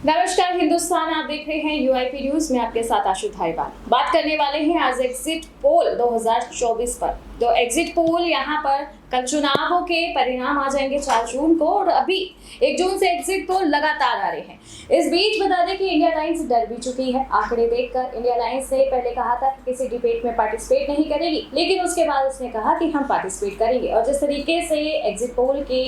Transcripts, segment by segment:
नमस्कार हिंदुस्तान, आप देख रहे हैं यूआईपी न्यूज में आपके साथ आशु धारीवाल। बात करने वाले हैं आज एग्जिट पोल 2024 पर। तो एग्जिट पोल यहाँ पर कल चुनावों के परिणाम आ जाएंगे 4 जून को और अभी 1 जून से एग्जिट पोल लगातार आ रहे हैं। इस बीच बता दें कि इंडिया अलायंस डर भी चुकी है। आंकड़े देखकर इंडिया अलायंस ने पहले कहा था कि किसी डिबेट में पार्टिसिपेट नहीं करेगी, लेकिन उसके बाद उसने कहा कि हम पार्टिसिपेट करेंगे। और जिस तरीके से एग्जिट पोल के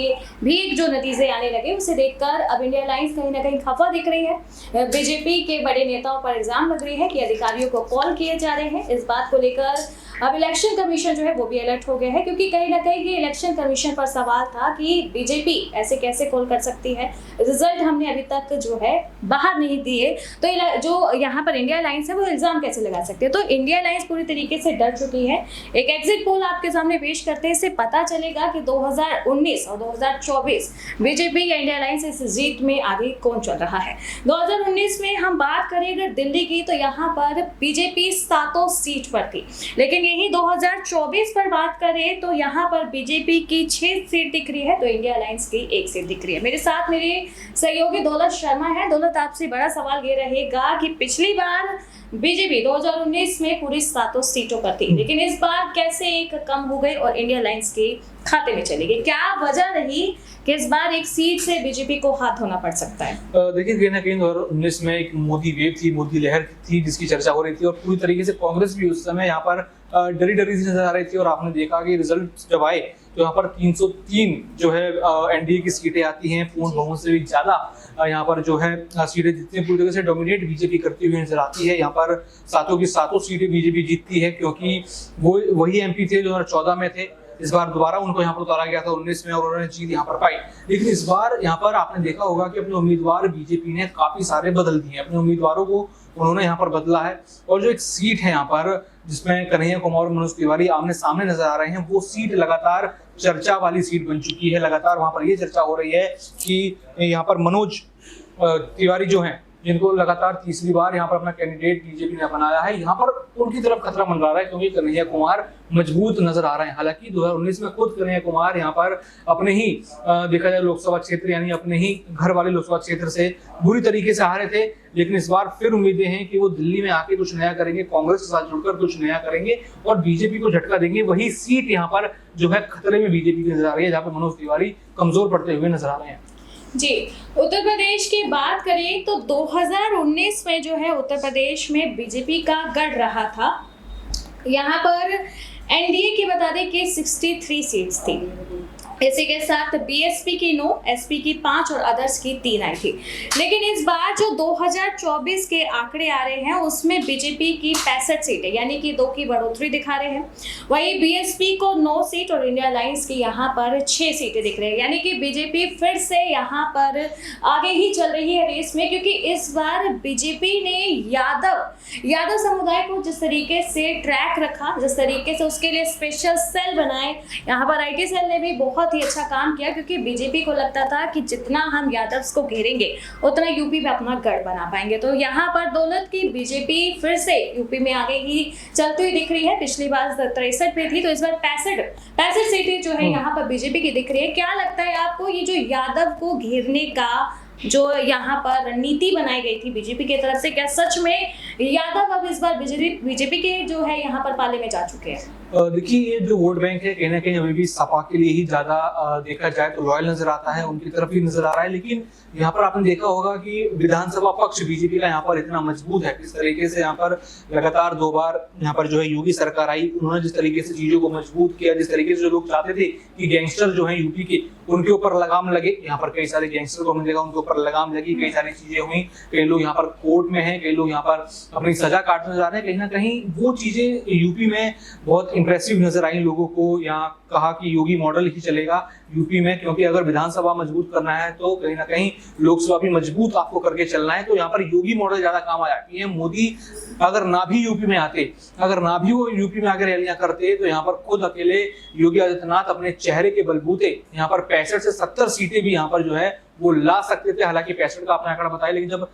भी जो नतीजे आने लगे उसे देखकर अब इंडिया अलायंस कहीं ना कहीं खफा दिख रही है। बीजेपी के बड़े नेताओं पर इल्जाम लग रही है कि अधिकारियों को कॉल किए जा रहे हैं। इस बात को लेकर अब इलेक्शन कमीशन जो है वो भी अलर्ट हो गया है, क्योंकि कहीं ना कहीं ये इलेक्शन कमीशन पर सवाल था कि बीजेपी ऐसे कैसे कॉल कर सकती है। रिजल्ट हमने अभी तक जो है बाहर नहीं दिए, तो जो यहाँ पर इंडिया अलायंस है वो इल्जाम कैसे लगा सकते हैं। तो इंडिया अलायंस पूरी तरीके से डर चुकी है। एक एग्जिट पोल आपके सामने पेश करते हैं, इससे पता चलेगा कि 2019 और 2024 बीजेपी या इंडिया अलायंस इस जीत में आगे कौन चल रहा है। 2019 में हम बात करें अगर दिल्ली की, तो यहाँ पर बीजेपी 7 सीट पर थी, लेकिन यही 2024 पर बात करें तो यहाँ पर बीजेपी की 6 सीट दिख रही है, तो इंडिया अलायंस की 1 सीट दिख रही है। मेरे साथ मेरे सहयोगी दौलत शर्मा है। दौलत, आपसे बड़ा सवाल ये रहेगा कि पिछली बार बीजेपी 2019 में पूरी 7 सीटों पर थी, लेकिन इस बार कैसे एक कम हो गई और इंडिया अलायंस के खाते में चली गई। क्या वजह रही कि इस बार 1 सीट से बीजेपी को हाथ धोना पड़ सकता है? देखिए, कहीं ना कहीं 2019 में एक मोदी वेव थी, मोदी लहर थी जिसकी चर्चा हो रही थी और पूरी तरीके से कांग्रेस भी उस समय यहाँ पर डरी डरी सी नजर आ रही थी। और आपने देखा कि रिजल्ट जब आए तो यहाँ पर 303 जो है एनडीए की सीटें आती हैं, पूर्ण बहुमत से भी ज्यादा यहाँ पर जो है सीटें जीतती हैं, पूरी तरह से डोमिनेट बीजेपी करती हुई नजर आती है। यहाँ पर 7 की 7 सीटें बीजेपी जीतती है, क्योंकि वो वही एमपी थे जो 2014 में थे। इस बार दोबारा उनको यहाँ पर उतारा गया था 19 में और उन्होंने जीत यहाँ पर पाई। लेकिन इस बार यहाँ पर आपने देखा होगा कि अपने उम्मीदवार बीजेपी ने काफी सारे बदल दिए, अपने उम्मीदवारों को उन्होंने यहाँ पर बदला है। और जो एक सीट है यहाँ पर जिसमें कन्हैया कुमार और मनोज तिवारी आमने सामने नजर आ रहे हैं, वो सीट लगातार चर्चा वाली सीट बन चुकी है। लगातार वहां पर ये चर्चा हो रही है कि यहाँ पर मनोज तिवारी जो हैं, जिनको लगातार तीसरी बार यहाँ पर अपना कैंडिडेट बीजेपी ने बनाया है, यहाँ पर उनकी तरफ खतरा मंडरा रहा है, क्योंकि कन्हैया कुमार मजबूत नजर आ रहे हैं। हालांकि 2019 में खुद कन्हैया कुमार यहाँ पर अपने ही देखा जाए लोकसभा क्षेत्र यानी अपने ही घर वाले लोकसभा क्षेत्र से बुरी तरीके से हारे थे, लेकिन इस बार फिर उम्मीदें हैं कि वो दिल्ली में आके कुछ नया करेंगे, कांग्रेस के साथ जुड़कर कुछ नया करेंगे और बीजेपी को झटका देंगे। वही सीट यहाँ पर जो है खतरे में बीजेपी की नजर आ रही है, जहाँ पर मनोज तिवारी कमजोर पड़ते हुए नजर आ रहे हैं। जी, उत्तर प्रदेश की बात करें तो 2019 में जो है उत्तर प्रदेश में बीजेपी का गढ़ रहा था। यहाँ पर एनडीए की बता दें कि 63 सीट्स थी। इसी के साथ बीएसपी की 9, एसपी की 5 और अदर्स की 3 आई थी। लेकिन इस बार जो 2024 के आंकड़े आ रहे हैं उसमें बीजेपी की 65 सीटें यानी कि 2 की बढ़ोतरी दिखा रहे हैं। वहीं बीएसपी को 9 सीट और इंडिया अलायंस की यहाँ पर 6 सीटें दिख रही है, यानी कि बीजेपी फिर से यहाँ पर आगे ही चल रही है रेस में, क्योंकि इस बार बीजेपी ने यादव समुदाय को जिस तरीके से ट्रैक रखा, जिस तरीके से उसके लिए स्पेशल सेल बनाए, यहाँ पर आईटी सेल ने भी बहुत ही अच्छा काम किया, क्योंकि बीजेपी को लगता था कि जितना हम यादव्स को घेरेंगे उतना यूपी में अपना गढ़ बना पाएंगे। तो यहाँ पर दौलत की बीजेपी फिर से यूपी में आगे ही चलती हुई दिख रही है। पिछली बार 63 पे थी, तो इस बार 65 सीटें जो है यहाँ पर बीजेपी की दिख रही है। क्या लगता है आपको, ये जो यादव को घेरने का जो यहाँ पर रणनीति बनाई गई थी बीजेपी की तरफ से, क्या सच में यादव अब इस बार बीजेपी के जो है यहाँ पर पाले में जा चुके हैं? देखिए, ये जो वोट बैंक है कहीं ना कहीं अभी भी सपा के लिए ही ज्यादा देखा जाए तो लॉयल नजर आता है, उनकी तरफ ही नजर आ रहा है। लेकिन यहाँ पर आपने देखा होगा कि विधानसभा पक्ष बीजेपी का यहाँ पर इतना मजबूत है, किस तरीके से यहाँ पर लगातार 2 बार यहाँ पर जो है योगी सरकार आई, उन्होंने जिस तरीके से चीजों को मजबूत किया, जिस तरीके से जो लोग चाहते थे कि गैंगस्टर जो है यूपी के उनके ऊपर लगाम लगे, यहाँ पर कई सारे गैंगस्टर को हमने देखा उनके ऊपर लगाम लगी, कई सारी चीजें हुई, कई लोग यहाँ पर कोर्ट में हैं, कई लोग यहाँ पर अपनी सजा काटने जा रहे हैं। कहीं ना कहीं वो चीजें यूपी में बहुत इंप्रेसिव नजर आई लोगों को। यहाँ कहा कि योगी मॉडल ही चलेगा यूपी में, क्योंकि अगर विधानसभा मजबूत करना है तो कहीं ना कहीं लोकसभा भी मजबूत आपको करके चलना है, तो यहाँ पर योगी मॉडल ज्यादा काम आया। पीएम मोदी अगर ना भी यूपी में आते, अगर ना भी वो यूपी में आकर रैलियां करते, तो यहाँ पर खुद अकेले योगी आदित्यनाथ अपने चेहरे के बलबूते यहाँ पर 65 से 70 सीटें भी यहाँ पर जो है वो ला सकते थे। हालांकि 65 का आपने आंकड़ा बताया, लेकिन जब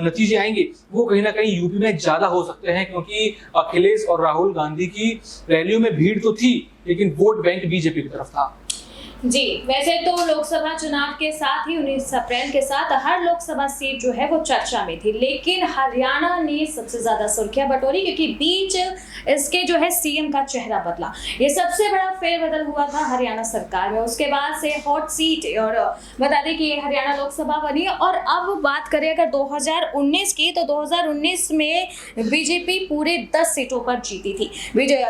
नतीजे आएंगे वो कहीं ना कहीं यूपी में ज्यादा हो सकते हैं, क्योंकि अखिलेश और राहुल गांधी की रैलियों में भीड़ तो थी, लेकिन वोट बैंक बीजेपी की तरफ था। जी, वैसे तो लोकसभा चुनाव के साथ ही 19 अप्रैल के साथ हर लोकसभा सीट जो है वो चर्चा में थी, लेकिन हरियाणा ने सबसे ज्यादा सुर्खियां बटोरी क्योंकि बीच इसके जो है सीएम का चेहरा बदला। ये सबसे बड़ा फेरबदल हुआ था हरियाणा सरकार में। उसके बाद से हॉट सीट, और बता दें कि ये हरियाणा लोकसभा बनी। और अब बात करें अगर 2019 की, तो 2019 में बीजेपी पूरे 10 सीटों पर जीती थी।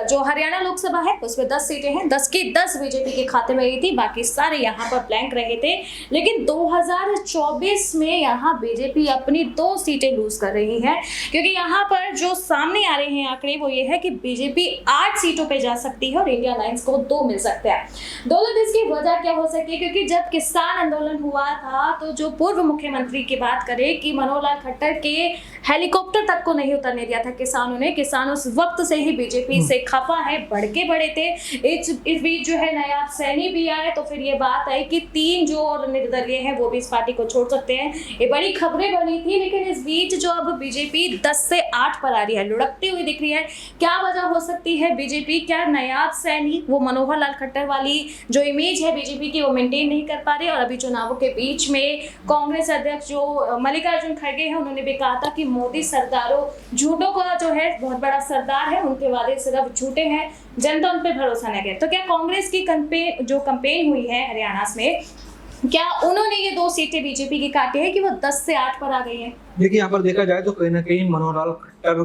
जो हरियाणा लोकसभा है उसमें 10 सीटें हैं, 10 की 10 बीजेपी के खाते में गई थी, बाकी सारे यहाँ पर ब्लैंक रहे थे। लेकिन 2024 में यहाँ बीजेपी अपनी 2 सीटें लूज कर रही है, क्योंकि यहाँ पर जो सामने आ रहे हैं आंकड़े वो ये है कि बीजेपी 8 सीटों पे जा सकती है और इंडिया अलायंस को 2 मिल सकते हैं। दौलत, इसकी वजह क्या हो सकती है? क्योंकि जब किसान आंदोलन हुआ था तो जो पूर्व मुख्यमंत्री की बात करें कि मनोहर लाल खट्टर के हेलीकॉप्टर तक को नहीं उतरने दिया था किसानों ने। किसान उस वक्त से ही बीजेपी से खफा है, भड़के बड़े थे। इस बीच जो है नायाब सैनी भी आए, तो फिर ये बात आई कि 3 जो और निर्दलीय हैं वो भी इस पार्टी को छोड़ सकते हैं। ये बड़ी खबरें बनी थी, लेकिन इस बीच जो अब बीजेपी 10 से 8 पर आ रही है, लुढ़कती हुई दिख रही है। क्या वजह हो सकती है? बीजेपी क्या नायाब सैनी, वो मनोहर लाल खट्टर वाली जो इमेज है बीजेपी की, वो मेंटेन नहीं कर पा रहे? और अभी चुनावों के बीच में कांग्रेस अध्यक्ष जो मल्लिकार्जुन खड़गे हैं, उन्होंने भी कहा था कि मोदी सरदारों झूठों का जो है बहुत बड़ा सरदार है, उनके वादे सिर्फ झूठे हैं, जनता उन पर भरोसा नहीं करे। तो क्या कांग्रेस की कैंपेन हुई है हरियाणा में, क्या उन्होंने ये 2 सीटें बीजेपी की काटी है कि वो 10 से 8 पर आ गई है? देखिए, यहाँ पर देखा जाए तो कहीं ना कहीं मनोहर लाल खट्टर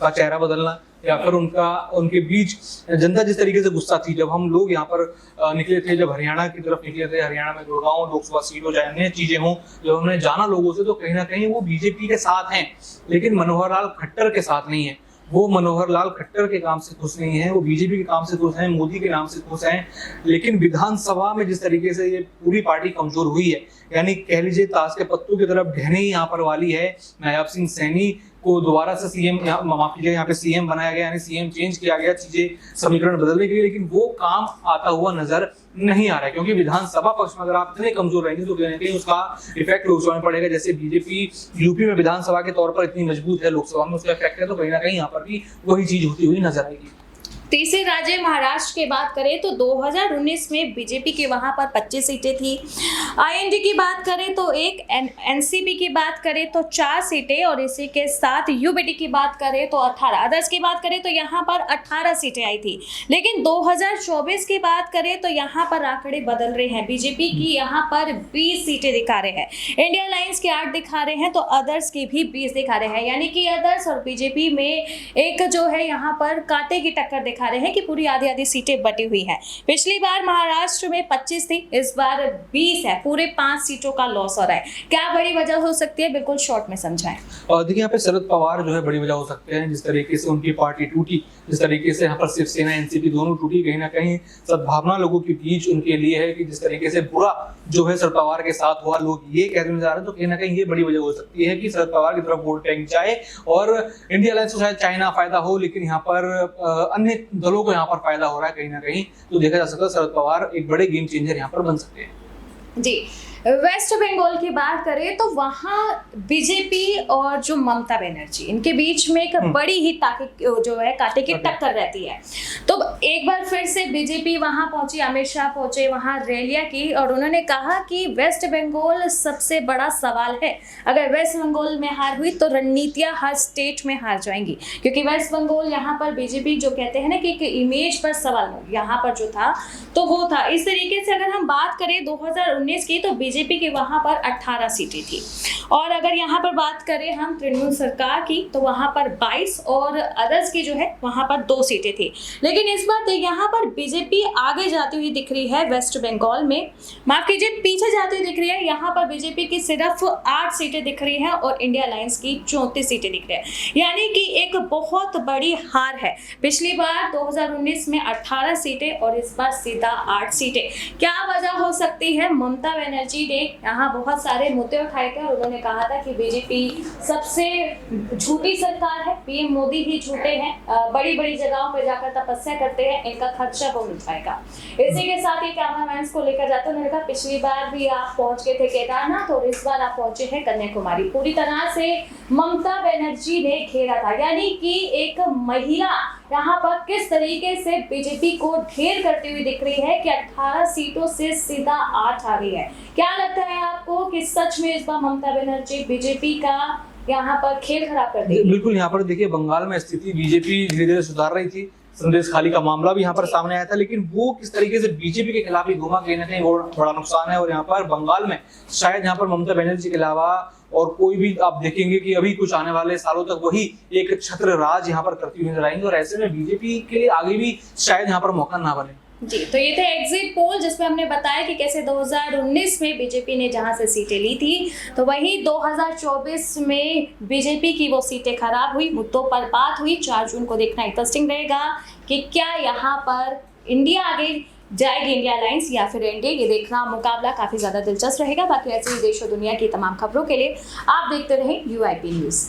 का चेहरा बदलना या फिर उनके बीच जनता जिस तरीके से गुस्सा थी, जब हम लोग यहाँ पर निकले थे, जब हरियाणा की तरफ निकले थे, हरियाणा में गुड़गांव लोकसभा सीट हो चाहे अन्य चीजें हों, जब हमने जाना लोगों से, तो कहीं ना कहीं वो बीजेपी के साथ हैं, लेकिन मनोहर लाल खट्टर के साथ नहीं है। वो मनोहर लाल खट्टर के काम से खुश नहीं है, वो बीजेपी के काम से खुश हैं, मोदी के नाम से खुश हैं। लेकिन विधानसभा में जिस तरीके से ये पूरी पार्टी कमजोर हुई है, यानी कह लीजिए ताश के पत्तों की तरफ ढहने ही यहाँ पर वाली है। नायाब सिंह सैनी को दोबारा से सीएम, माफ कीजिए, यहाँ पे सीएम बनाया गया, यानी सीएम चेंज किया गया, चीजें समीकरण बदलने के लिए, लेकिन वो काम आता हुआ नजर नहीं आ रहा है। क्योंकि विधानसभा पक्ष में अगर आप इतने कमजोर रहेंगे तो कहीं ना कहीं उसका इफेक्ट लोकसभा में पड़ेगा। जैसे बीजेपी यूपी में विधानसभा के तौर पर इतनी मजबूत है, लोकसभा में उसका इफेक्ट है, तो कहीं ना कहीं यहाँ पर भी वही चीज होती हुई नजर आएगी। तीसरे राज्य महाराष्ट्र की बात करें तो 2019 में बीजेपी की वहां पर 25 सीटें थी। आईएनडी की बात करें तो 1, एनसीपी की बात करें तो 4 सीटें, और इसी के साथ यूबीटी की बात करें तो 18, अदर्स की बात करें तो यहाँ पर 18 सीटें आई थी। लेकिन 2024 की बात करें तो यहाँ पर आंकड़े बदल रहे हैं। बीजेपी की यहाँ पर 20 सीटें दिखा रहे हैं, इंडिया अलायंस की 8 दिखा रहे हैं, तो अदर्स की भी 20 दिखा रहे हैं। यानी कि अदर्स और बीजेपी में एक जो है यहाँ पर कांटे की टक्कर दिखा रहे हैं कि पूरी आधी सीटें बटी हुई हैं। पिछली बार महाराष्ट्र में 25 थी, इस बार 20 है, पूरे 5 सीटों का लॉस हो रहा है। क्या बड़ी वजह हो सकती है? बिल्कुल शॉर्ट में समझाएं। और देखिए, यहाँ पे शरद पवार जो है बड़ी वजह हो सकते हैं। जिस तरीके से उनकी पार्टी टूटी, जिस तरीके से यहाँ पर शिवसेना एनसीपी दोनों टूटी, कहीं ना कहीं सद्भावना लोगों के बीच उनके लिए है कि जिस तरीके से बुरा जो है शरद पवार के साथ हुआ, लोग ये कहते नजर आ रहे हैं, तो कहीं ना कहीं ये बड़ी वजह हो सकती है कि शरद पवार की तरफ वोट बैंक जाए और इंडिया अलायंस को शायद चाइना फायदा हो, लेकिन यहाँ पर अन्य दलों को यहाँ पर फायदा हो रहा है कहीं ना कहीं। तो देखा जा सकता है शरद पवार एक बड़े गेम चेंजर यहाँ पर बन सकते हैं। जी, वेस्ट बंगाल की बात करें तो वहाँ बीजेपी और जो ममता बनर्जी, इनके बीच में एक बड़ी ही जो है कांटे की टक्कर रहती है। तो एक बार फिर से बीजेपी वहाँ पहुंची, अमित शाह पहुंचे, वहाँ रैलियां की, और उन्होंने कहा कि वेस्ट बंगाल सबसे बड़ा सवाल है। अगर वेस्ट बंगाल में हार हुई तो रणनीतियां हर स्टेट में हार जाएंगी, क्योंकि वेस्ट बंगाल यहाँ पर बीजेपी जो कहते हैं ना कि इमेज पर सवाल यहाँ पर जो था तो वो था। इस तरीके से अगर हम बात करें 2019 की, तो बीजेपी की वहां पर 18 सीटें थी, और अगर यहाँ पर बात करें हम तृणमूल सरकार की तो वहां पर 22, और अदर्स की जो है वहां पर 2 सीटें थी। लेकिन इस बार यहाँ पर बीजेपी आगे जाती हुई दिख रही है वेस्ट बंगाल में, माफ कीजिए पीछे जाती हुई दिख रही है। यहाँ पर बीजेपी की सिर्फ 8 सीटें दिख रही हैं और इंडिया अलायंस की 34 सीटें दिख रही है, यानी कि एक बहुत बड़ी हार है। पिछली बार 2019 में 18 सीटें और इस बार सीधा 8 सीटें। क्या वजह हो सकती है? ममता बनर्जी बनर्जी ने यहाँ बहुत सारे मुद्दे उठाए थे और उन्होंने कहा था कि बीजेपी सबसे झूठी सरकार है, पीएम मोदी ही झूठे हैं, बड़ी बड़ी जगहों पर जाकर तपस्या करते हैं, इनका खर्चा कौन उठाएगा। इसी के साथ ही कैमरामैन को लेकर जाते उन्होंने कहा पिछली बार भी आप पहुंच गए थे केदारनाथ और इस बार आप पहुंचे हैं कन्याकुमारी। पूरी तरह से ममता बनर्जी ने घेरा था, यानी कि एक महिला यहाँ पर किस तरीके से बीजेपी को ढेर करती हुई दिख रही है कि 18 सीटों से सीधा 8 आ गई है। क्या लगता है आपको कि सच में इस बार ममता बनर्जी बीजेपी का यहाँ पर खेल खराब कर देगी? बिल्कुल, यहाँ पर देखिए बंगाल में स्थिति बीजेपी धीरे धीरे सुधार रही थी, संदेश खाली का मामला भी यहाँ पर सामने आया था, लेकिन वो किस तरीके से बीजेपी के खिलाफ ही घुमा, कहीं ना कहीं वो बड़ा नुकसान है। और यहाँ पर बंगाल में शायद यहाँ पर ममता बनर्जी के अलावा और कोई भी आप देखेंगे कि अभी कुछ आने वाले सालों तक वही एक छत्र राज यहाँ पर करती हुई नजर आएंगे और ऐसे में बीजेपी के लिए आगे भी शायद यहाँ पर मौका ना बने। जी, तो ये थे एग्जिट पोल जिसमें हमने बताया कि कैसे 2019 में बीजेपी ने जहां से सीटें ली थी तो वही 2024 में बीजेपी की वो सीटें खराब हुई, मुद्दों पर बात हुई। 4 जून को देखना इंटरेस्टिंग रहेगा कि क्या यहाँ पर इंडिया आगे जाएगी, इंडिया अलायंस या फिर एनडीए, ये देखना मुकाबला काफी ज्यादा दिलचस्प रहेगा। बाकी ऐसे ही देश और दुनिया की तमाम खबरों के लिए आप देखते रहें UIP न्यूज़।